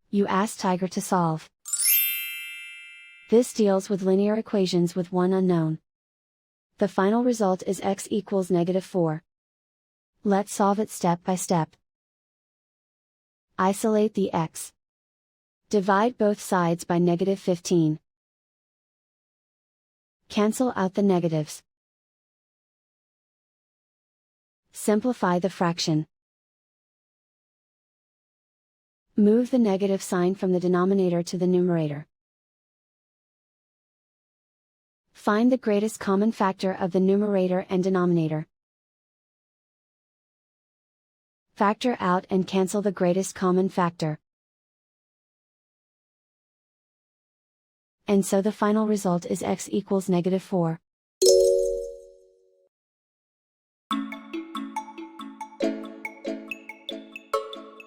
You ask Tiger to solve. This deals with linear equations with one unknown. The final result is x equals -4. Let's solve it step by step. Isolate the x. Divide both sides by -15. Cancel out the negatives. Simplify the fraction. Move the negative sign from the denominator to the numerator. Find the greatest common factor of the numerator and denominator. Factor out and cancel the greatest common factor. And so the final result is x equals -4.